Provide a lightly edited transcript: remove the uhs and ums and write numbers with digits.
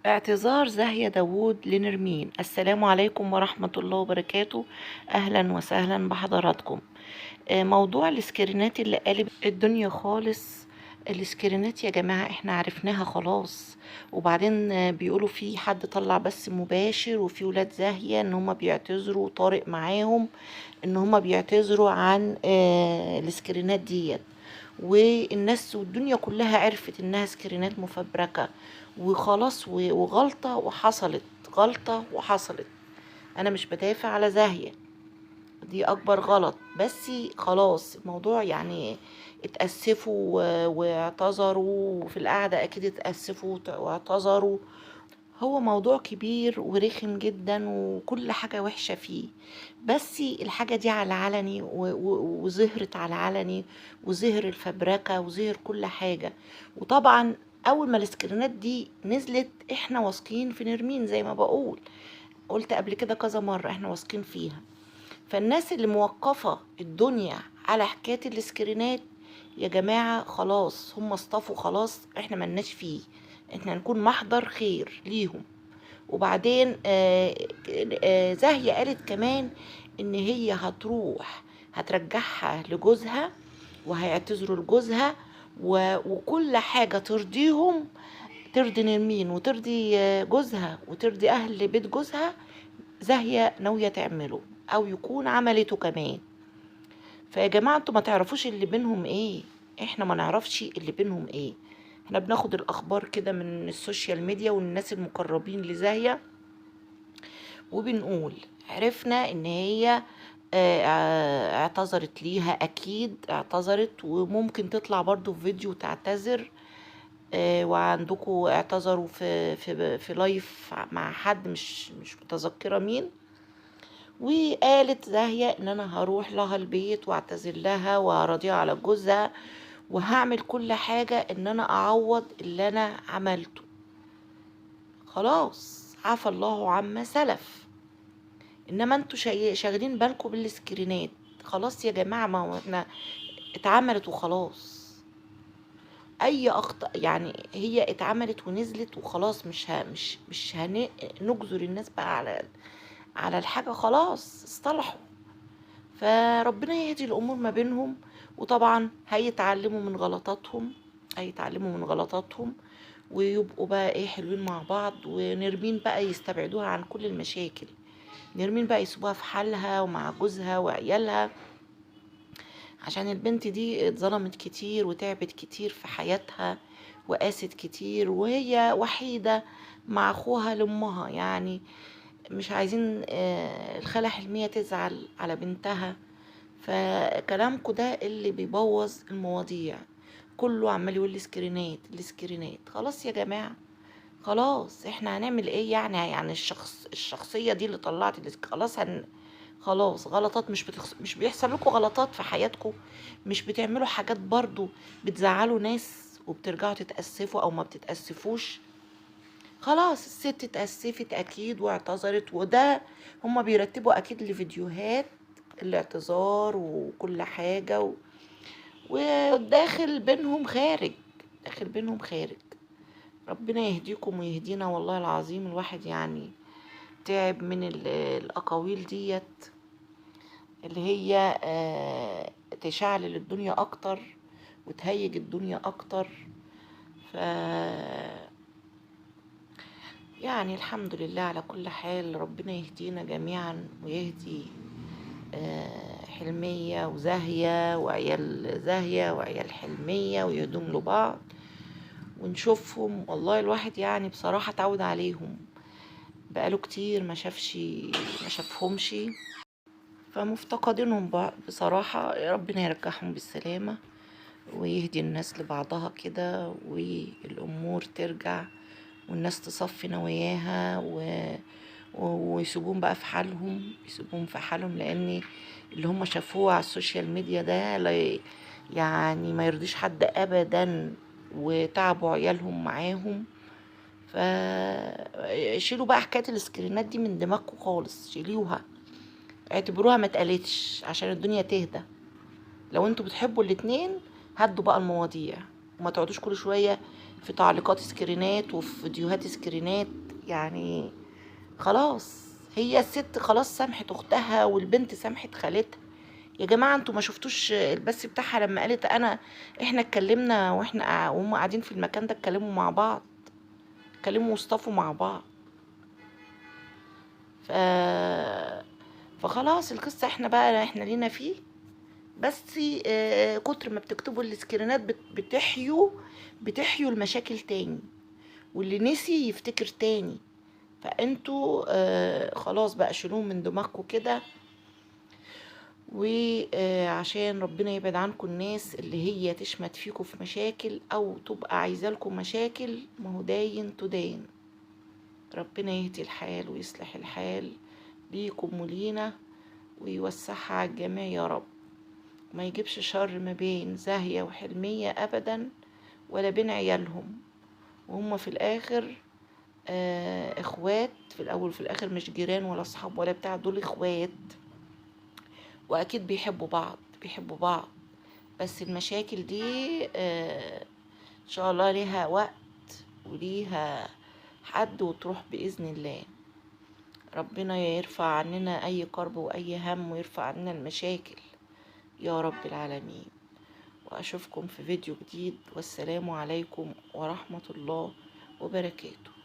اعتذار زاهية داوود لنرمين. السلام عليكم ورحمة الله وبركاته. أهلا وسهلا بحضراتكم. موضوع السكرينات اللي قالب الدنيا خالص. السكرينات يا جماعة احنا عرفناها خلاص. وبعدين بيقولوا في حد طلع بس مباشر، وفي ولاد زاهية ان هما بيعتذروا، طارق معاهم ان هما بيعتذروا عن السكرينات ديت. والناس والدنيا كلها عرفت انها سكرينات مفبركة وخلاص، وغلطة وحصلت. غلطة وحصلت. انا مش بدافع على زاهية، دي اكبر غلط، بس خلاص الموضوع يعني اتأسفوا واعتذروا، وفي القعدة اكيد اتأسفوا واعتذروا. هو موضوع كبير ورخم جدا وكل حاجة وحشة فيه، بس الحاجة دي على علني وظهرت على علني، وظهر الفبركة وظهر كل حاجة. وطبعا اول ما السكرينات دي نزلت احنا واثقين في نرمين، زي ما بقول قلت قبل كده كذا مرة احنا واثقين فيها. فالناس اللي موقفة الدنيا على حكاية السكرينات يا جماعة خلاص هم اصطفوا، خلاص احنا ملناش فيه، احنا نكون محضر خير ليهم. وبعدين زاهية قالت كمان ان هي هتروح هترجعها لجوزها، وهيعتذروا لجوزها، وكل حاجة ترضيهم، ترضي نرمين وترضي جوزها وترضي اهل بيت جوزها. زاهية ناوية تعمله او يكون عملته كمان. فيا جماعة انتوا ما تعرفوش اللي بينهم ايه، احنا ما نعرفش اللي بينهم ايه. احنا بناخد الاخبار كده من السوشيال ميديا والناس المقربين لزاهية، وبنقول عرفنا ان هي اعتذرت ليها، اكيد اعتذرت، وممكن تطلع برضو في فيديو تعتذر. وعندكم اعتذروا في لايف مع حد مش متذكرة مين. وقالت زاهية ان انا هروح لها البيت واعتذر لها وهراضيها على جوزها، وهعمل كل حاجة ان انا اعوض اللي انا عملته. خلاص عفى الله عما سلف. انما انتوا شاغلين بالكم بالسكرينات. خلاص يا جماعة، ما هو احنا اتعملت وخلاص. اي اخطاء يعني هي اتعملت ونزلت وخلاص، مش هنجذر الناس بقى على الحاجة، خلاص اصطلحوا. فربنا يهدي الامور ما بينهم. وطبعا هيتعلموا من غلطاتهم ويبقوا بقى ايه حلوين مع بعض، ونرمين بقى يستبعدوها عن كل المشاكل. نرمين بقى يسيبوها في حالها ومع جوزها وعيالها، عشان البنت دي اتظلمت كتير وتعبت كتير في حياتها وقاست كتير، وهي وحيدة مع اخوها لامها يعني. مش عايزين الخالة حلمية تزعل على بنتها. فكلامكم ده اللي بيبوظ المواضيع. كله عمال يقول لي سكرينات السكرينات. خلاص يا جماعة، خلاص احنا هنعمل ايه يعني الشخصية دي اللي طلعت خلاص خلاص غلطات. مش بيحصل لكم غلطات في حياتكم؟ مش بتعملوا حاجات برضو بتزعلوا ناس وبترجعوا تتأسفوا او ما بتتأسفوش؟ خلاص الست اتأسفت اكيد واعتذرت، وده هما بيرتبوا اكيد لفيديوهات الاعتذار وكل حاجة وداخل بينهم خارج، داخل بينهم خارج. ربنا يهديكم ويهدينا. والله العظيم الواحد يعني تعب من الأقاويل ديت اللي هي تشعلل الدنيا أكتر وتهيج الدنيا أكتر. ف يعني الحمد لله على كل حال. ربنا يهدينا جميعا ويهدي حلمية وزاهية وعيال زاهية وعيال حلمية، ويهدوم لبعض ونشوفهم. والله الواحد يعني بصراحة تعود عليهم، بقاله كتير ما شافهمش، فمفتقدينهم بصراحة. ربنا يرجعهم بالسلامة ويهدي الناس لبعضها كده، والأمور ترجع والناس تصفي نواياها ويسيبوهم بقى في حالهم، يسيبوهم في حالهم، لأن اللي هم شافوه على السوشيال ميديا ده يعني ما يرضيش حد أبدا، وتعبوا عيالهم معاهم. فشيلوا بقى حكاية السكرينات دي من دماغكم خالص، شيلوها، اعتبروها ما اتقالتش عشان الدنيا تهدى. لو انتوا بتحبوا الاتنين هدوا بقى المواضيع، وما تقعدوش كل شوية في تعليقات سكرينات وفي فيديوهات سكرينات. يعني خلاص، هي الست خلاص سامحت اختها والبنت سامحت خالتها. يا جماعة انتوا ما شفتوش البث بتاعها لما قالت احنا اتكلمنا وهم قاعدين في المكان ده، اتكلموا مع بعض، اتكلموا واصطفوا مع بعض. ف... فخلاص القصة احنا لينا فيه. بس كتر ما بتكتبوا السكرينات بتحيوا المشاكل تاني، واللي نسي يفتكر تاني. فانتوا خلاص بقى شيلوه من دماغكم كده، وعشان ربنا يبعد عنكم الناس اللي هي تشمت فيكم في مشاكل او تبقى عايزه لكم مشاكل. ما هو داين تدين. ربنا يهدي الحال ويصلح الحال ليكم ولينا، ويوسعها على الجميع يا رب. ما يجيبش شر ما بين زاهية وحلمية ابدا، ولا بين عيالهم، وهم في الاخر اخوات. في الاول وفي الاخر مش جيران ولا اصحاب ولا بتاع، دول اخوات، واكيد بيحبوا بعض. بس المشاكل دي ان شاء الله ليها وقت وليها حد وتروح بإذن الله. ربنا يرفع عننا اي كرب واي هم، ويرفع عننا المشاكل يا رب العالمين. واشوفكم في فيديو جديد، والسلام عليكم ورحمة الله وبركاته.